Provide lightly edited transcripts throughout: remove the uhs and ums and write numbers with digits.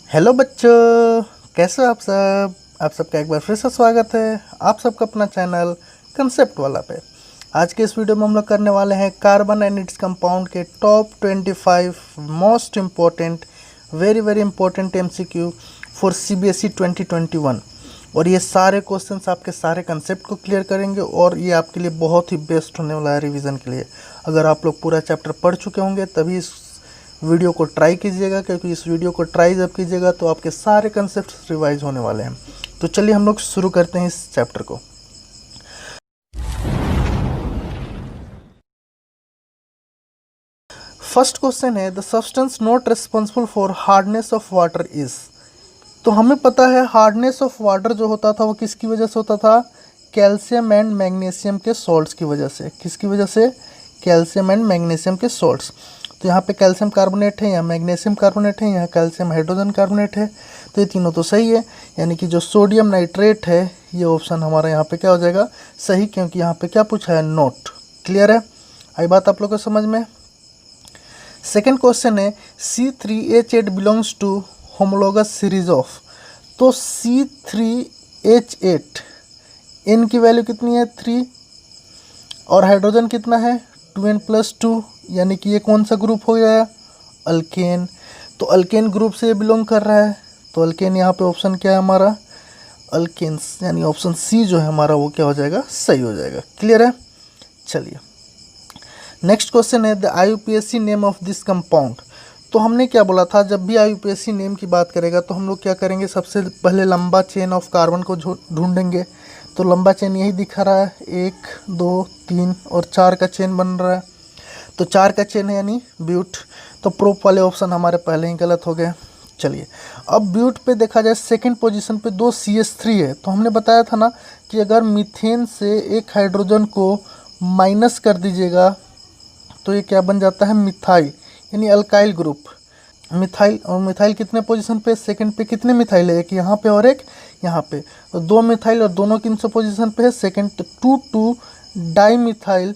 Hello बच्चों, कैसे हो आप सबका एक बार फिर से स्वागत है आप सबका अपना चैनल कंसेप्ट वाला पे। आज के इस वीडियो में हम लोग करने वाले हैं कार्बन एंड इट्स कंपाउंड के top 25 most important very very important MCQ for CBSE 2021। और ये सारे क्वेश्चंस आपके सारे कंसेप्ट को क्लियर करेंगे और ये आपके लिए बहुत ही बेस्ट होने वाला है रिवीजन के लिए। अगर आप लोग पूरा चैप्टर पढ़ चुके होंगे तभी इस वीडियो को ट्राई कीजिएगा, क्योंकि इस वीडियो को ट्राई जब कीजिएगा तो आपके सारे कंसेप्ट रिवाइज होने वाले हैं। तो चलिए हम लोग शुरू करते हैं इस चैप्टर को। फर्स्ट क्वेश्चन है the substance not responsible for hardness of water is. तो हमें पता है हार्डनेस ऑफ वाटर जो होता था वो किसकी वजह से होता था? कैल्शियम एंड मैग्नीशियम के सॉल्ट्स की वजह से। किसकी वजह से? कैल्शियम एंड मैग्नीशियम के सॉल्ट्स। तो यहाँ पे कैल्शियम कार्बोनेट है, यहाँ मैग्नीशियम कार्बोनेट है, यहाँ कैल्शियम हाइड्रोजन कार्बोनेट है। तो ये तीनों तो सही है, यानी कि जो सोडियम नाइट्रेट है ये ऑप्शन हमारा यहाँ पे क्या हो जाएगा? सही, क्योंकि यहाँ पे क्या पूछा है? नोट। क्लियर है? आई बात आप लोग को समझ में? सेकेंड क्वेश्चन है C3H8 belongs to homologous series of. तो C3H8 N की वैल्यू कितनी है? 3 और हाइड्रोजन कितना है? 2N+2, यानी कि ये कौन सा ग्रुप हो गया? अल्केन। तो अल्केन ग्रुप से ये बिलोंग कर रहा है, तो अल्केन यहाँ पे ऑप्शन क्या है हमारा? अल्केन्स, यानी ऑप्शन सी जो है हमारा वो क्या हो जाएगा? सही हो जाएगा। क्लियर है? चलिए नेक्स्ट क्वेश्चन है the IUPAC name of this compound. तो हमने क्या बोला था, जब भी IUPAC नेम की बात करेगा तो हम लोग क्या करेंगे? सबसे पहले लंबा चेन ऑफ कार्बन को ढूंढेंगे। तो लंबा चेन यही दिखा रहा है, 1 2 3 और 4 का चेन बन रहा है। तो 4 का चेन है यानी ब्यूट। तो प्रोप वाले ऑप्शन हमारे पहले ही गलत हो गए। चलिए अब ब्यूट पे देखा जाए सेकंड पोजीशन पे 2 CH3 है। तो हमने बताया था ना कि अगर मीथेन से एक हाइड्रोजन को माइनस कर दीजिएगा तो ये क्या बन जाता है? मिथाइल, यानी अल्काइल ग्रुप। मिथाइल, और मिथाइल कितने पोजीशन पे? सेकंड पे। कितने मिथाइल है? एक यहाँ पे और एक यहाँ पे। तो 2 मिथाइल और दोनों किन से पोजीशन पे है? सेकंड। 2 डाई मिथाइल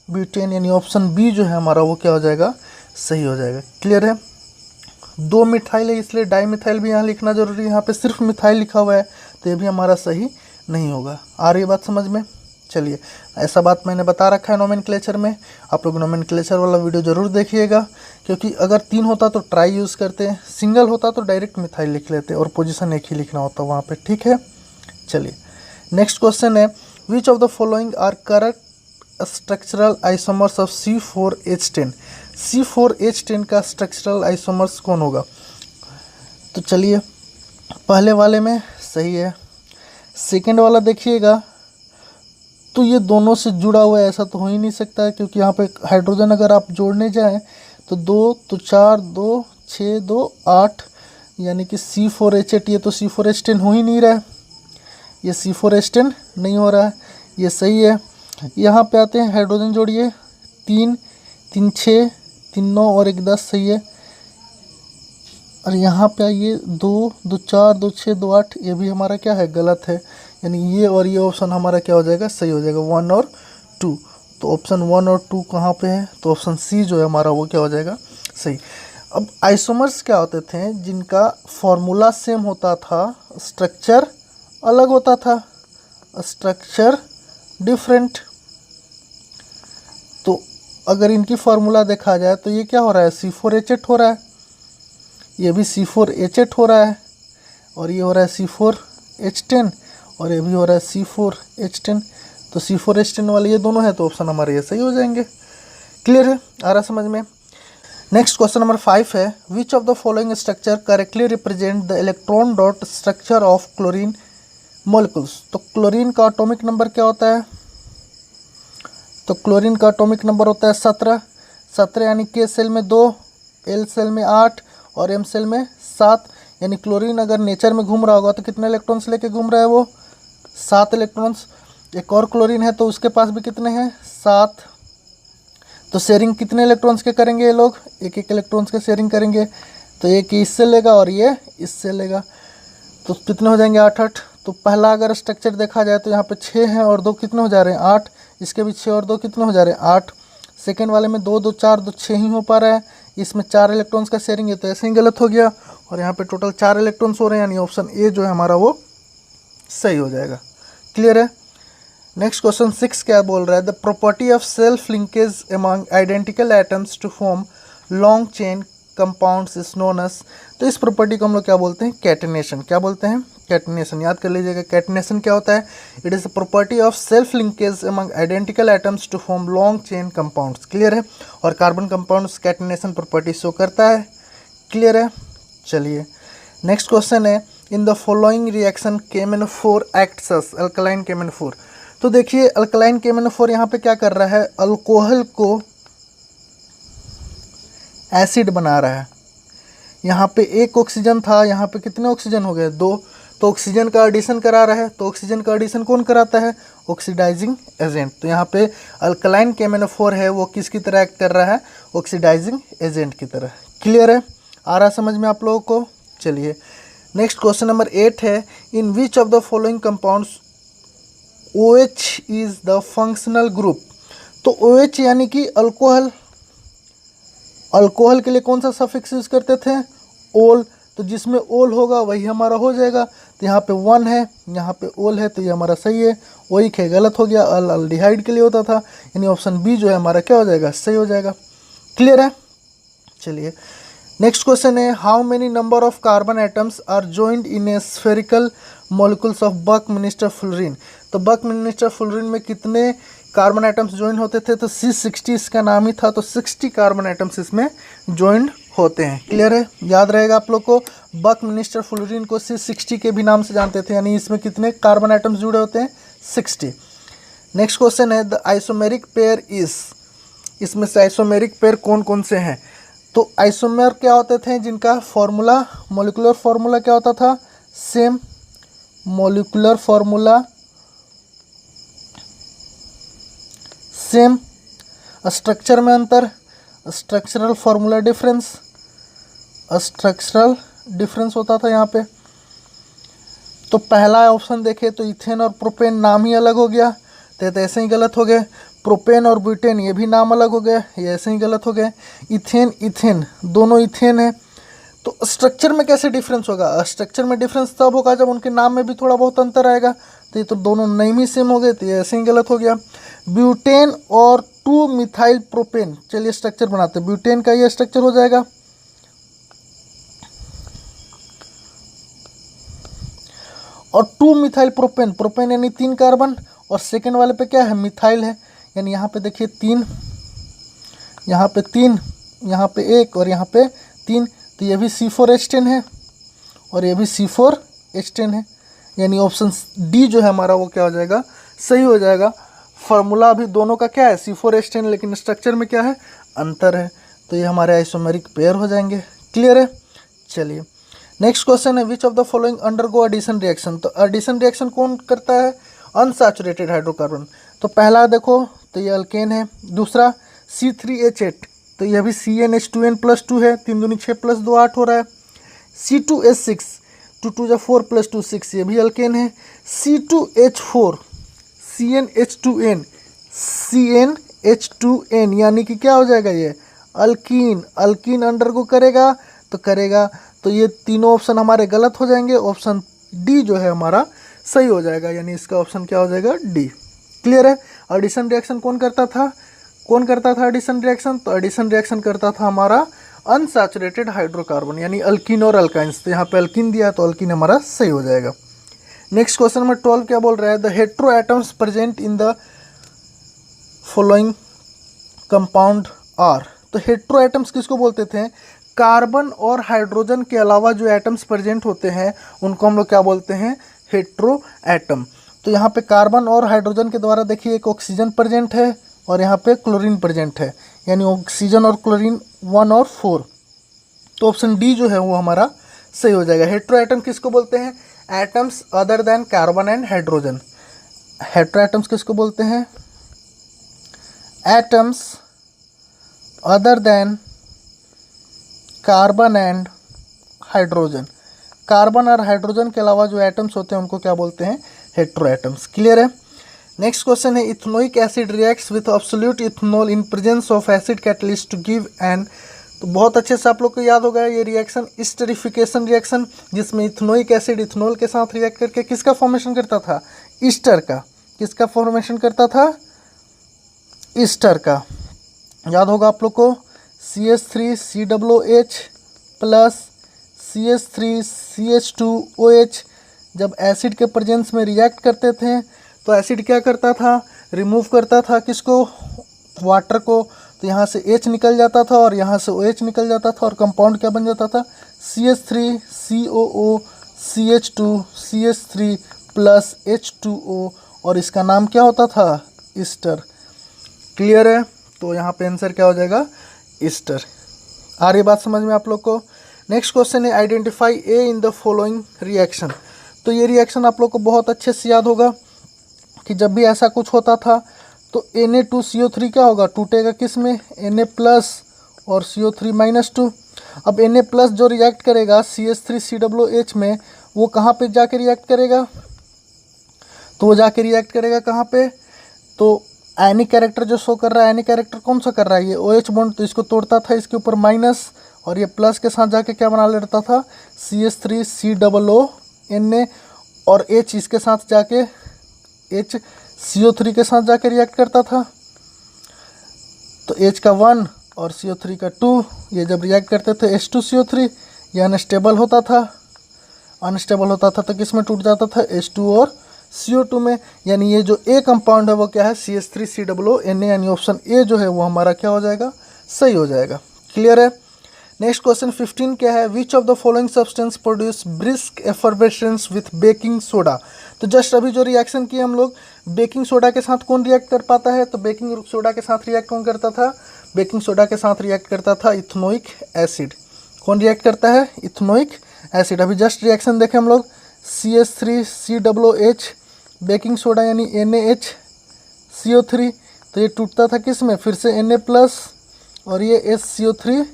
ब्यूटेन, यानी ऑप्शन बी जो है हमारा वो क्या हो जाएगा? सही हो जाएगा। क्लियर है? 2 मिथाइल है इसलिए डाई मिथाइल भी यहाँ लिखना जरूरी है। यहाँ पे सिर्फ मिथाइल लिखा हुआ है तो ये भी हमारा सही नहीं होगा। आ रही बात समझ में? चलिए ऐसा बात मैंने बता रखा है नोमेनक्लेचर में, आप लोग नोमेनक्लेचर वाला वीडियो ज़रूर देखिएगा, क्योंकि अगर 3 होता तो ट्राई यूज़ करते, सिंगल होता तो डायरेक्ट मिथाइल लिख लेते और पोजीशन एक ही लिखना होता वहाँ पे। ठीक है? चलिए नेक्स्ट क्वेश्चन है which of the following are correct structural isomers of C4H10। C4H10 का स्ट्रक्चरल आइसोमर्स कौन होगा? तो चलिए पहले वाले में सही है। सेकेंड वाला देखिएगा तो ये दोनों से जुड़ा हुआ है, ऐसा तो हो ही नहीं सकता है, क्योंकि यहाँ पे हाइड्रोजन अगर आप जोड़ने जाएं तो 2 तो 4 2 6 2 8, यानी कि C4H8 ये तो C4H10 हो ही नहीं रहा है, ये C4H10 नहीं हो रहा है, ये सही है। यहाँ पे आते हैं हाइड्रोजन जोड़िए, 3 3 6 3 9 और 1 10 सही है। और यहाँ पे आइए 2 2 4 2 6 2 8, ये भी हमारा क्या है? गलत है, यानी ये और ये ऑप्शन हमारा क्या हो जाएगा? सही हो जाएगा, 1 और 2। तो ऑप्शन 1 और 2 कहाँ पे है? तो ऑप्शन सी जो है हमारा वो क्या हो जाएगा? सही। अब आइसोमर्स क्या होते थे? जिनका फॉर्मूला सेम होता था, स्ट्रक्चर अलग होता था, स्ट्रक्चर डिफरेंट। तो अगर इनकी फार्मूला देखा जाए तो ये क्या हो रहा है? C4H8 हो रहा है, ये भी C4H8 हो रहा है, और ये हो रहा है C4H10, और ये भी हो रहा है C4H10। तो C4H10 वाले ये दोनों है, तो ऑप्शन हमारे ये सही हो जाएंगे। क्लियर है? आ रहा समझ में? नेक्स्ट क्वेश्चन नंबर 5 है which of the following structure correctly represent the electron dot structure of chlorine molecules. तो क्लोरीन का एटॉमिक नंबर क्या होता है? तो क्लोरीन का एटॉमिक नंबर होता है 17, यानी के सेल में 2, एल सेल में 8 और एम सेल में 7। यानी क्लोरीन अगर नेचर में घूम रहा होगा तो कितने इलेक्ट्रॉन्स लेके घूम रहा है? वो 7 इलेक्ट्रॉन्स। एक और क्लोरीन है तो उसके पास भी कितने हैं? 7। तो शेयरिंग कितने इलेक्ट्रॉन्स के करेंगे ये लोग? एक एक इलेक्ट्रॉन्स के शेयरिंग करेंगे। तो एक इससे लेगा और ये इससे लेगा, तो कितने हो जाएंगे? 8 8। तो पहला अगर स्ट्रक्चर देखा जाए तो यहाँ पे 6 हैं और 2 कितने हो जा रहे हैं? 8। इसके भी 6 और 2 कितने हो जा रहे हैं? 8। सेकेंड वाले में 2 2 4 2 6 ही हो पा रहा है, इसमें 4 इलेक्ट्रॉन्स का शेयरिंग है तो ऐसे ही गलत हो गया। और यहाँ पे टोटल 4 इलेक्ट्रॉन्स हो रहे हैं, यानी ऑप्शन ए जो है हमारा वो सही हो जाएगा। क्लियर है। नेक्स्ट क्वेश्चन 6 क्या बोल रहा है, the property of self linkage among identical atoms to form long chain compounds is known as. तो इस प्रॉपर्टी को हम लोग क्या बोलते हैं, कैटेनेशन। क्या बोलते हैं, कैटेनेशन। याद कर लीजिएगा कैटेनेशन क्या होता है, it is the property of self linkage among identical atoms to form long chain compounds. Clear है। और carbon compounds catenation property show करता है। क्लियर है। चलिए नेक्स्ट क्वेश्चन है, in the following reaction KMnO4 acts as alkaline KMnO4। तो देखिए alkaline KMnO4 यहाँ पे क्या कर रहा है, अल्कोहल को एसिड बना रहा है। यहाँ पे एक ऑक्सीजन था, यहाँ पे कितने ऑक्सीजन हो गए, 2। तो ऑक्सीजन का एडिशन करा रहा है। तो ऑक्सीजन का एडिशन कौन कराता है, ऑक्सीडाइजिंग एजेंट। तो यहाँ पे अल्कलाइन KMnO4 है वो किसकी तरह एक्ट कर रहा है, ऑक्सीडाइजिंग एजेंट की तरह। क्लियर है, आ रहा समझ में आप लोगों को। चलिए नेक्स्ट क्वेश्चन नंबर 8 है, in which of the following compounds OH is the functional group. तो OH यानी कि अल्कोहल, अल्कोहल के लिए कौन सा सफिक्स यूज करते थे, ओल। तो जिसमें ओल होगा वही हमारा हो जाएगा। तो यहाँ पे 1 है, यहाँ पे ओल है, तो ये हमारा सही है। वही खे गलत हो गया, अल्डिहाइड के लिए होता था, यानी ऑप्शन बी जो है हमारा क्या हो जाएगा, सही हो जाएगा। क्लियर है। चलिए नेक्स्ट क्वेश्चन है, how many number of carbon atoms are joined in a spherical molecules of buckminsterfullerene. तो बकमिनिस्टर फुलरिन में कितने कार्बन एटम्स ज्वाइन होते थे, तो C60 इसका नाम ही था। तो 60 कार्बन एटम्स इसमें ज्वाइंट होते हैं। क्लियर है, याद रहेगा आप लोग को। बकमिनिस्टर फुलरिन को C60 के भी नाम से जानते थे, यानी इसमें कितने कार्बन एटम्स जुड़े होते हैं, 60। नेक्स्ट क्वेश्चन है, द आइसोमेरिक पेयर इज। इसमें से आइसोमेरिक पेयर कौन कौन से हैं। तो आइसोमेर क्या होते थे, जिनका फॉर्मूला, मॉलिक्यूलर फॉर्मूला क्या होता था, same. Molecular formula same, structure में अंतर, structural formula difference, structural difference होता था यहाँ पे। तो पहला ऑप्शन देखें तो इथेन और प्रोपेन नाम ही अलग हो गया, तो ऐसे ही गलत हो गए। प्रोपेन और ब्यूटेन ये भी नाम अलग हो गए, ये ऐसे ही गलत हो गए। इथेन इथेन दोनों इथेन है। तो स्ट्रक्चर में कैसे डिफरेंस होगा, स्ट्रक्चर में डिफरेंस तब होगा जब उनके नाम में भी थोड़ा बहुत अंतर आएगा। तो ये तो दोनों नेम ही सेम हो गए, तो ये ऐसे ही गलत हो गया। ब्यूटेन और 2 मिथाइल प्रोपेन, चलिए स्ट्रक्चर बनाते हैं। ब्यूटेन का ये स्ट्रक्चर हो जाएगा, और 2 मिथाइल प्रोपेन, प्रोपेन यानी 3 कार्बन, और सेकेंड वाले पे क्या है, मिथाइल है, यानी यहाँ पे देखिए 3, यहाँ पे 3, यहाँ पे 1 और यहाँ पे 3। तो ये भी C4H10 है और ये भी C4H10 है, यानी ऑप्शन डी जो है हमारा वो क्या हो जाएगा, सही हो जाएगा। फार्मूला अभी दोनों का क्या है, C4H10, लेकिन स्ट्रक्चर में क्या है, अंतर है। तो ये हमारे आइसोमेरिक पेयर हो जाएंगे। क्लियर है। चलिए नेक्स्ट क्वेश्चन है, which of the following undergo addition reaction. तो एडिशन रिएक्शन कौन करता है, अनसैचुरेटेड हाइड्रोकार्बन। तो पहला देखो तो ये अल्केन है। दूसरा C3H8, तो यह भी CnH2n+2 है, 3 दूनी 6 + 2 8 हो रहा है। C2H6, 2 2 जा 4 + 2 6, ये भी अल्केन है। C2H4, CnH2n, CnH2n यानी कि क्या हो जाएगा, ये अल्कीन। अल्कीन अंडरगो करेगा तो करेगा, तो ये तीनों ऑप्शन हमारे गलत हो जाएंगे। ऑप्शन डी जो है हमारा सही हो जाएगा, यानी इसका ऑप्शन क्या हो जाएगा, डी। क्लियर है। एडिशन रिएक्शन कौन करता था, कौन करता था एडिशन रिएक्शन, तो एडिशन रिएक्शन करता था हमारा अनसैचुरेटेड हाइड्रोकार्बन, यानी अल्कीन और अल्काइंस। तो यहाँ पे अल्कीन दिया तो अल्कीन हमारा सही हो जाएगा। नेक्स्ट क्वेश्चन नंबर 12 क्या बोल रहा है, the hetero atoms present in the following compound are. तो हेट्रो एटम्स किसको बोलते थे, कार्बन और हाइड्रोजन के अलावा जो एटम्स प्रेजेंट होते हैं उनको हम लोग क्या बोलते हैं, हेट्रो एटम। तो यहाँ पे कार्बन और हाइड्रोजन के द्वारा देखिए एक ऑक्सीजन प्रेजेंट है और यहाँ पे क्लोरीन प्रेजेंट है, यानी ऑक्सीजन और क्लोरीन 1 और 4। तो ऑप्शन डी जो है वो हमारा सही हो जाएगा। हेट्रो एटम किसको बोलते हैं, atoms other than carbon and hydrogen. Hetero atoms किसको बोलते हैं, atoms other than carbon and hydrogen. Carbon और हाइड्रोजन के अलावा जो एटम्स होते हैं उनको क्या बोलते हैं, हेट्रो एटम्स। क्लियर है। नेक्स्ट क्वेश्चन है, ethanoic acid reacts with absolute ethanol in presence of acid catalyst to give an तो बहुत अच्छे से आप लोग को याद होगा ये रिएक्शन ईस्टरिफिकेशन रिएक्शन, जिसमें इथेनोइक एसिड इथेनॉल के साथ रिएक्ट करके किसका फॉर्मेशन करता था, ईस्टर का। किसका फॉर्मेशन करता था, ईस्टर का। याद होगा आप लोग को CH3COOH प्लस CH3CH2OH जब एसिड के प्रेजेंस में रिएक्ट करते थे तो एसिड क्या करता था, रिमूव करता था किसको, वाटर को। तो यहाँ से H निकल जाता था और यहाँ से OH निकल जाता था और कंपाउंड क्या बन जाता था, CH3COO CH2CH3 प्लस H2O, और इसका नाम क्या होता था, ईस्टर। क्लियर है, तो यहाँ पे आंसर क्या हो जाएगा, ईस्टर। आ रही बात समझ में आप लोग को। नेक्स्ट क्वेश्चन है identify A in the following reaction. तो ये रिएक्शन आप लोग को बहुत अच्छे से याद होगा कि जब भी ऐसा कुछ होता था तो Na2CO3 क्या होगा, टूटेगा किस में, Na प्लस और CO3 माइनस 2। अब Na प्लस जो रिएक्ट करेगा CH3COOH में, वो कहाँ पे जाके रिएक्ट करेगा, तो वो जाके रिएक्ट करेगा कहाँ पे, तो आयनिक कैरेक्टर जो शो कर रहा है, आयनिक कैरेक्टर कौन सा कर रहा है, ये OH बॉन्ड, तो इसको तोड़ता था, इसके ऊपर माइनस, और ये प्लस के साथ जाके क्या बना लेता था, CH3COO और H इसके साथ जाके HCO3 के साथ जाके रिएक्ट करता था। तो H का 1 और CO3 का 2, ये जब रिएक्ट करते थे H2CO3, ये अनस्टेबल होता था। अनस्टेबल होता था तो किस में टूट जाता था, H2 और CO2 में। यानी ये जो A कंपाउंड है वो क्या है, CH3COO, यानी ऑप्शन ए जो है वो हमारा क्या हो जाएगा, सही हो जाएगा। क्लियर है। नेक्स्ट क्वेश्चन 15 क्या है, which of the following substance produce brisk effervescence with baking soda. तो जस्ट अभी जो रिएक्शन किए हम लोग, बेकिंग सोडा के साथ कौन रिएक्ट कर पाता है, तो बेकिंग सोडा के साथ रिएक्ट कौन करता था, बेकिंग सोडा के साथ रिएक्ट करता था इथेनोइक एसिड। कौन रिएक्ट करता है, इथेनोइक एसिड। अभी जस्ट रिएक्शन देखें हम लोग, CH3COOH बेकिंग सोडा यानी NaHCO3, तो ये टूटता था किस में, फिर से Na प्लस और ये HCO3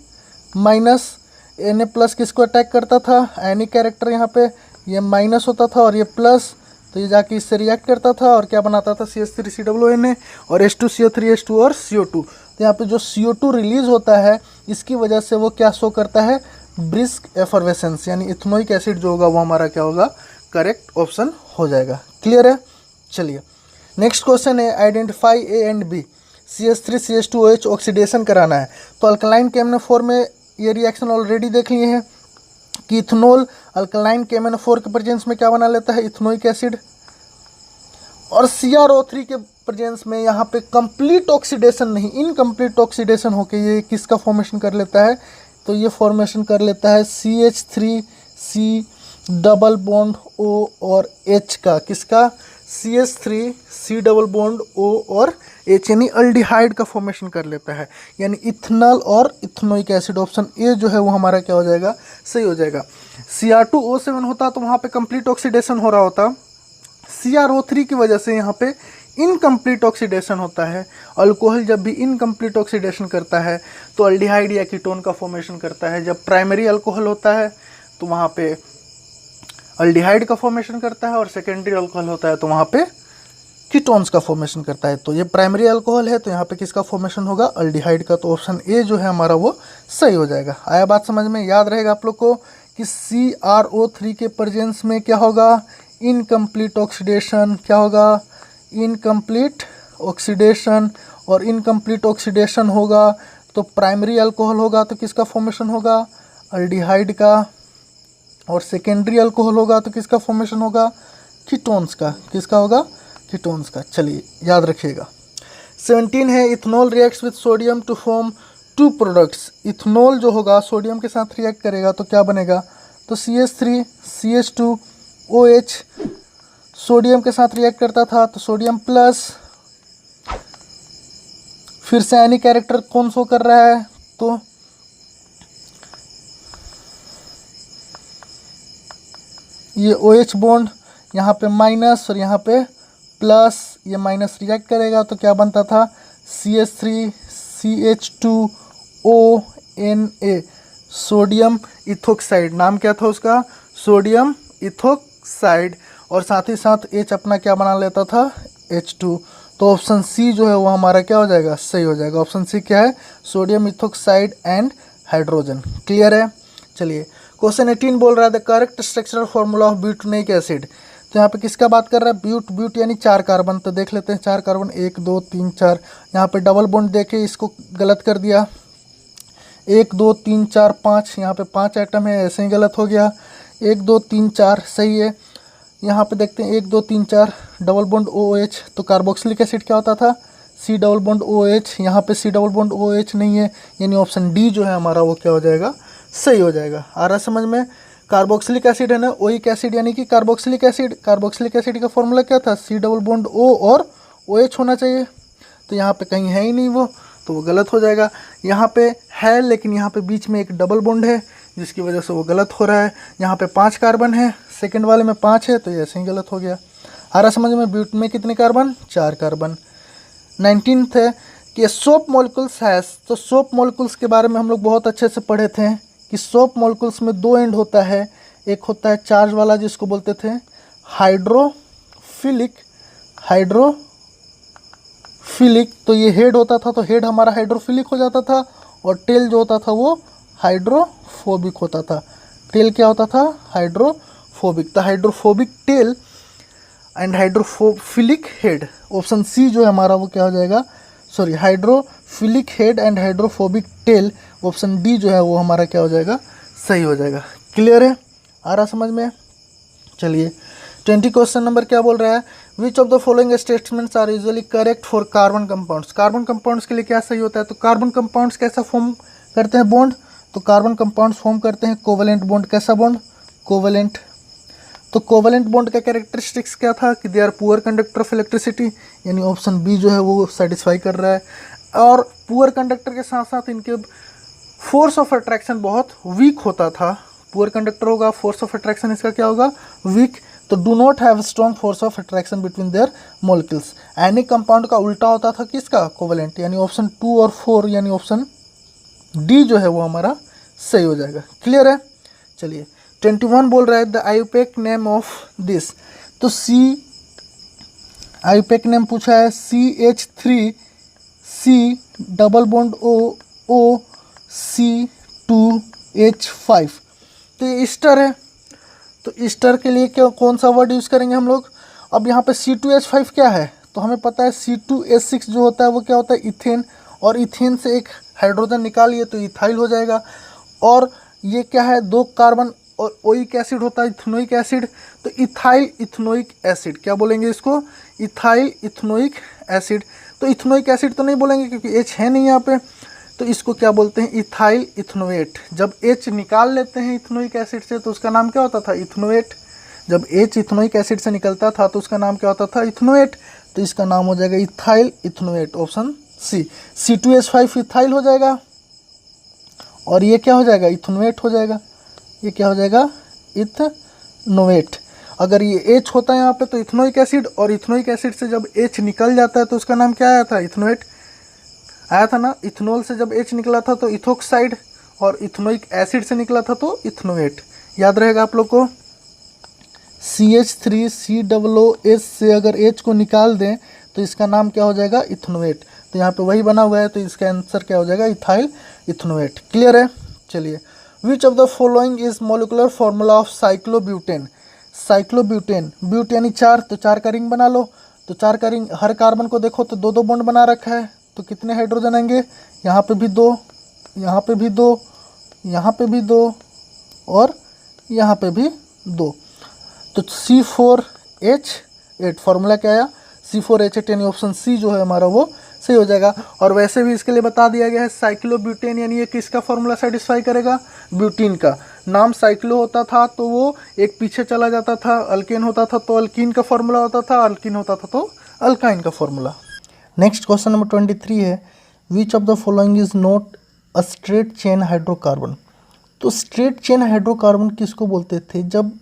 माइनस। Na प्लस किसको अटैक करता था, आयनिक कैरेक्टर, यहाँ पे ये माइनस होता था और ये प्लस, तो ये जाके इससे रिएक्ट करता था और क्या बनाता था, CH3COO और H2CO3 H2 और CO2। तो यहाँ पे जो CO2 रिलीज होता है इसकी वजह से वो क्या शो करता है, ब्रिस्क एफर्वेसेंस, यानी इथेनोइक एसिड जो होगा वो हमारा क्या होगा, करेक्ट ऑप्शन हो जाएगा। क्लियर है। चलिए नेक्स्ट क्वेश्चन है identify A and B. CH3CH2OH oxidation कराना है। तो अल्कलाइन KMnO4 में ये रिएक्शन ऑलरेडी देख लिए हैं कि इथेनॉल अल्कलाइन KMnO4 के प्रेजेंस में क्या बना लेता है, इथेनोइक एसिड, और CrO3 के प्रेजेंस में यहाँ पे कंप्लीट ऑक्सीडेशन नहीं, इनकम्प्लीट ऑक्सीडेशन होके ये किसका फॉर्मेशन कर लेता है, तो ये फॉर्मेशन कर लेता है CH3C डबल बॉन्ड O और H का। किसका, CH3C O और H, यानी अल्डिहाइड का फॉर्मेशन कर लेता है, यानी इथेनॉल और इथेनोइक एसिड। ऑप्शन ए जो है वो हमारा क्या हो जाएगा, सही हो जाएगा। Cr2O7 होता तो वहाँ पे कंप्लीट ऑक्सीडेशन हो रहा होता, CrO3 की वजह से यहाँ पे इनकम्प्लीट ऑक्सीडेशन होता है। अल्कोहल जब भी इनकम्प्लीट ऑक्सीडेशन करता है तो अल्डिहाइड या कीटोन का फॉर्मेशन करता है। जब प्राइमरी अल्कोहल होता है तो वहाँ पे अल्डिहाइड का फॉर्मेशन करता है, और सेकेंडरी अल्कोहल होता है तो वहाँ पे कीटोन्स का फॉर्मेशन करता है। तो ये प्राइमरी अल्कोहल है तो यहाँ पे किसका फॉर्मेशन होगा, अल्डिहाइड का। तो ऑप्शन ए जो है हमारा वो सही हो जाएगा। आया बात समझ में, याद रहेगा आप लोग को कि CrO3 के प्रेजेंस में क्या होगा, इनकम्प्लीट ऑक्सीडेशन। क्या होगा, इनकम्प्लीट ऑक्सीडेशन, और इनकम्प्लीट ऑक्सीडेशन होगा तो प्राइमरी अल्कोहल होगा तो किसका फॉर्मेशन होगा, अल्डिहाइड का, और सेकेंडरी अल्कोहल होगा तो किसका फॉर्मेशन होगा, कीटोन्स का। किसका होगा, कीटोन्स का। चलिए याद रखिएगा। 17 है ethanol reacts with sodium to form 2 products. Ethanol जो होगा सोडियम के साथ रिएक्ट करेगा तो क्या बनेगा, तो CH3CH2OH सोडियम के साथ रिएक्ट करता था तो सोडियम प्लस, फिर से आयनिक कैरेक्टर कौन शो कर रहा है, तो ये OH बॉन्ड, यहाँ पे माइनस और यहाँ पे प्लस, ये माइनस रिएक्ट करेगा तो क्या बनता था, CH3CH2ONA सोडियम इथोक्साइड। नाम क्या था उसका, सोडियम इथोक्साइड, और साथ ही साथ H अपना क्या बना लेता था, H2। तो ऑप्शन सी जो है वो हमारा क्या हो जाएगा, सही हो जाएगा। ऑप्शन सी क्या है, sodium ethoxide and hydrogen. Clear है। चलिए क्वेश्चन 18 बोल रहा है the correct structural formula of butanoic acid. तो यहाँ पे किसका बात कर रहा है, ब्यूट यानी 4 कार्बन। तो देख लेते हैं 4 कार्बन 1 2 3 4। यहाँ पे डबल बॉन्ड देखे इसको गलत कर दिया, 1 2 3 4 5, यहाँ पे 5 आइटम है, ऐसे ही गलत हो गया। 1 2 3 4 सही है। यहाँ पे देखते हैं 1 2 3 4 डबल बॉन्ड OH, तो कार्बोक्सिलिक एसिड क्या होता था, C डबल बॉन्ड OH। यहाँ पे C डबल बॉन्ड OH नहीं है, यानी ऑप्शन डी जो है हमारा वो क्या हो जाएगा, सही हो जाएगा। आ रहा समझ में। कार्बोक्सिलिक एसिड है ना, ओइक एसिड यानी कि कार्बोक्सिलिक एसिड। कार्बोक्सिलिक एसिड का फॉर्मूला क्या था, C डबल बॉन्ड O और OH होना चाहिए। तो यहाँ पे कहीं है ही नहीं वो, तो वो गलत हो जाएगा। यहाँ पे है लेकिन यहाँ पे बीच में एक डबल बॉन्ड है जिसकी वजह से वो गलत हो रहा है। यहाँ पे 5 कार्बन है, सेकंड वाले में 5 है, तो ये ऐसे ही गलत हो गया। आ रहा समझ में। ब्यूट में कितने कार्बन, 4 कार्बन। 19th है कि सोप मॉलिक्यूल्स हैज़, तो सोप मॉलिक्यूल्स के बारे में हम लोग बहुत अच्छे से पढ़े थे कि सोप मॉलिक्यूल्स में 2 एंड होता है। एक होता है चार्ज वाला जिसको बोलते थे हाइड्रोफिलिक, तो ये हेड होता था, तो हेड हमारा हाइड्रोफिलिक हो जाता था, और टेल जो होता था वो हाइड्रोफोबिक होता था। टेल क्या होता था, हाइड्रोफोबिक। तो hydrophobic tail and hydrophilic head, option C जो है हमारा वो क्या हो जाएगा, sorry hydrophilic head and hydrophobic tail, option D जो है वो हमारा क्या हो जाएगा, सही हो जाएगा। क्लियर है, आ रहा समझ में। चलिए 20 क्वेश्चन नंबर क्या बोल रहा है, which of the following statements are usually correct for carbon compounds. कार्बन कंपाउंड्स के लिए क्या सही होता है, तो कार्बन कंपाउंड्स कैसा फॉर्म करते हैं बॉन्ड, तो कार्बन कंपाउंड्स फॉर्म करते हैं कोवेलेंट बॉन्ड। कैसा बॉन्ड, कोवेलेंट। तो कोवेलेंट बॉन्ड का कैरेक्टरिस्टिक्स क्या था कि they are poor conductor of electricity, यानी ऑप्शन बी जो है वो सेटिस्फाई कर रहा है। और पुअर कंडक्टर के साथ साथ इनके फोर्स ऑफ अट्रैक्शन बहुत वीक होता था। पुअर कंडक्टर होगा, फोर्स ऑफ अट्रैक्शन इसका क्या होगा, वीक। तो do not have strong force of attraction between their molecules. Any compound का उल्टा होता था किसका, कोवेलेंट, यानी ऑप्शन 2 और 4 यानी ऑप्शन डी जो है वो हमारा सही हो जाएगा। क्लियर है। चलिए 21 बोल रहा है the IUPAC name of this. तो सी आयुपेक नेम पूछा है, CH3C double bond O C2H5। तो ये ईस्टर है, तो ईस्टर के लिए क्या कौन सा वर्ड यूज़ करेंगे हम लोग। अब यहाँ पे C2H5 क्या है, तो हमें पता है C2H6 जो होता है वो क्या होता है, इथेन, और इथेन से एक हाइड्रोजन निकालिए तो इथाइल हो जाएगा। और ये क्या है, 2 कार्बन और ओइक एसिड होता है, इथेनोइक एसिड। तो इथाइल इथेनोइक एसिड क्या बोलेंगे इसको, इथाइल इथेनोइक एसिड। तो इथेनोइक एसिड तो नहीं बोलेंगे क्योंकि H है नहीं यहाँ पे, तो इसको क्या बोलते हैं, इथाइल इथेनोएट। जब H निकाल लेते हैं इथेनोइक एसिड से तो उसका नाम क्या होता था, इथेनोएट। जब H इथेनोइक एसिड से निकलता था तो उसका नाम क्या होता था, इथेनोएट। तो इसका नाम हो जाएगा ethyl ethanoate, option C. C2H5 ethyl हो जाएगा, और ये क्या हो जाएगा, इथेनोएट हो जाएगा। ये क्या हो जाएगा, इथेनोएट। अगर ये H होता है यहाँ पे तो इथेनोइक एसिड, और इथेनोइक एसिड से जब H निकल जाता है तो उसका नाम क्या आया था, इथेनोएट आया था ना। इथेनॉल से जब H निकला था तो इथोक्साइड, और इथेनोइक एसिड से निकला था तो इथेनोएट। याद रहेगा आप लोग को। CH3COOH से अगर H को निकाल दें तो इसका नाम क्या हो जाएगा, इथेनोएट। तो यहाँ पे वही बना हुआ है, तो इसका आंसर क्या हो जाएगा, इथाइल इथेनोएट। क्लियर है। चलिए which of the following is molecular formula of cyclobutane. Cyclobutane, but यानी 4, तो 4 का रिंग बना लो। तो 4 का रिंग, हर कार्बन को देखो तो 2-2 बॉन्ड बना रखा है, तो कितने हाइड्रोजन आएंगे, यहाँ पे भी 2, यहाँ पे भी 2, यहाँ पे भी 2, और यहाँ पे भी 2। तो C4H8 फॉर्मूला क्या आया, C4H8, यानी ऑप्शन सी जो है हमारा वो सही हो जाएगा। और वैसे भी इसके लिए बता दिया गया है साइक्लोब्यूटेन, यानी ये किसका फॉर्मूला सेटिस्फाई करेगा, ब्यूटीन का। नाम साइक्लो होता था तो वो एक पीछे चला जाता था, अल्केन होता था तो अल्कीन का फॉर्मूला होता था, अल्कीन होता था तो अल्काइन का फॉर्मूला। नेक्स्ट क्वेश्चन नंबर 23 है, which of the following is not a straight chain hydrocarbon. तो स्ट्रेट चेन हाइड्रोकार्बन किसको बोलते थे, जब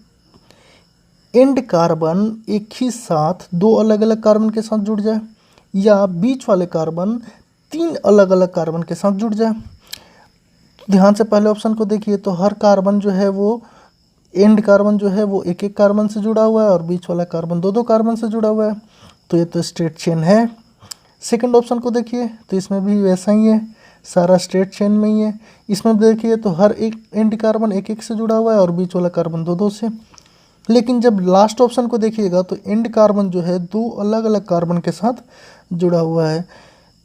एंड कार्बन एक ही साथ 2 अलग अलग कार्बन के साथ जुड़ जाए, या बीच वाले कार्बन 3 अलग अलग कार्बन के साथ जुड़ जाए। ध्यान से पहले ऑप्शन को देखिए, तो हर कार्बन जो है वो, एंड कार्बन जो है वो 1-1 कार्बन से जुड़ा हुआ है, और बीच वाला कार्बन 2-2 कार्बन से जुड़ा हुआ है, तो ये तो स्ट्रेट चेन है। सेकंड ऑप्शन को देखिए तो इसमें भी वैसा ही है, सारा स्ट्रेट चेन में ही है। इसमें देखिए तो हर एक एंटी कार्बन एक एक से जुड़ा हुआ है और बीच वाला कार्बन दो दो से। लेकिन जब लास्ट ऑप्शन को देखिएगा तो एंड कार्बन जो है दो अलग अलग कार्बन के साथ जुड़ा हुआ है,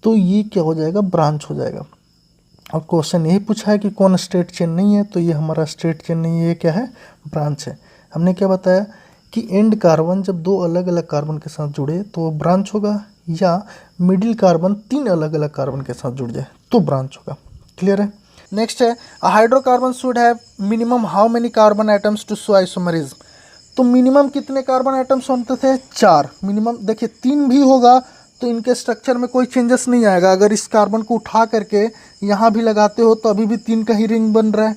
तो ये क्या हो जाएगा, ब्रांच हो जाएगा। और क्वेश्चन यही पूछा है कि कौन स्ट्रेट चेन नहीं है, तो ये हमारा स्ट्रेट चेन नहीं है, ये क्या है, ब्रांच है। हमने क्या बताया कि एंड कार्बन जब दो अलग अलग कार्बन के साथ जुड़े तो वो ब्रांच होगा, या मिडिल कार्बन तीन अलग अलग कार्बन के साथ जुड़ जाए तो ब्रांच होगा। क्लियर है। नेक्स्ट है a hydrocarbon should have minimum how many carbon atoms to show isomerism. तो मिनिमम कितने कार्बन एटम्स होते थे, 4। मिनिमम देखिए 3 भी होगा तो इनके स्ट्रक्चर में कोई चेंजेस नहीं आएगा। अगर इस कार्बन को उठा करके यहाँ भी लगाते हो तो अभी भी 3 का ही रिंग बन रहा है,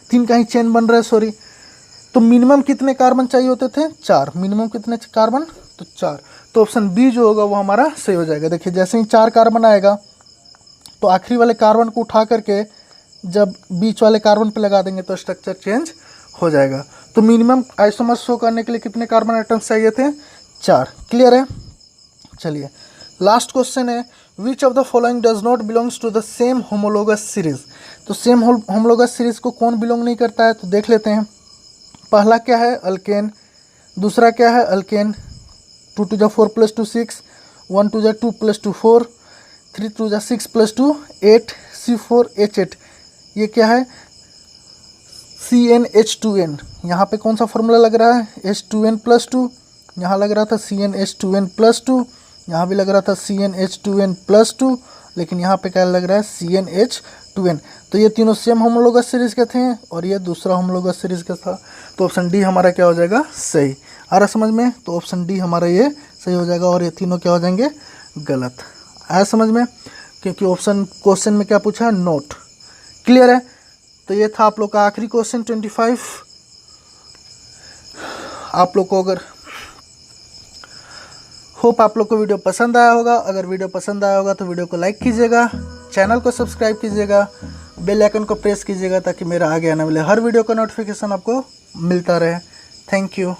3 का ही चेन बन रहा है, सॉरी। तो मिनिमम कितने कार्बन चाहिए होते थे, 4। मिनिमम कितने कार्बन, तो 4। तो ऑप्शन बी जो होगा वो हमारा सही हो जाएगा। देखिए जैसे ही 4 कार्बन आएगा तो आखिरी वाले कार्बन को उठा करके जब बीच वाले कार्बन पे लगा देंगे तो स्ट्रक्चर चेंज हो जाएगा। तो मिनिमम आइसोमर शो करने के लिए कितने कार्बन एटम्स चाहिए थे, 4। क्लियर है। चलिए लास्ट क्वेश्चन है which of the following does not belongs to the same homologous series. तो सेम होमोलोगस सीरीज को कौन बिलोंग नहीं करता है, तो देख लेते हैं। पहला क्या है, अल्केन। दूसरा क्या है, अल्केन। 2 2 जा 4 + 2 6, 1 2 जा 2 + 2 4, 3 2 जा 6 + 2 8, C4H8। ये क्या है, CnH2n। यहाँ पे कौन सा फॉर्मूला लग रहा है, H2n+2। यहाँ लग रहा था CnH2n+2, यहाँ भी लग रहा था CnH2n+2, लेकिन यहाँ पे क्या लग रहा है, CnH2n। तो ये तीनों सेम होमोलोगस सीरीज के थे और ये दूसरा होमोलोगस सीरीज का था। तो ऑप्शन डी हमारा क्या हो जाएगा, सही। आ रहा समझ में, तो ऑप्शन डी हमारा ये सही हो जाएगा और ये तीनों क्या हो जाएंगे, गलत। आया समझ में, क्योंकि ऑप्शन क्वेश्चन में क्या पूछा है, नोट। क्लियर है। तो ये था आप लोग का आखिरी क्वेश्चन 25। आप लोग को अगर होप आप लोग को वीडियो पसंद आया होगा। अगर वीडियो पसंद आया होगा तो वीडियो को लाइक कीजिएगा, चैनल को सब्सक्राइब कीजिएगा, बेल आइकन को प्रेस कीजिएगा ताकि मेरा आगे आने वाले हर वीडियो का नोटिफिकेशन आपको मिलता रहे। Thank you.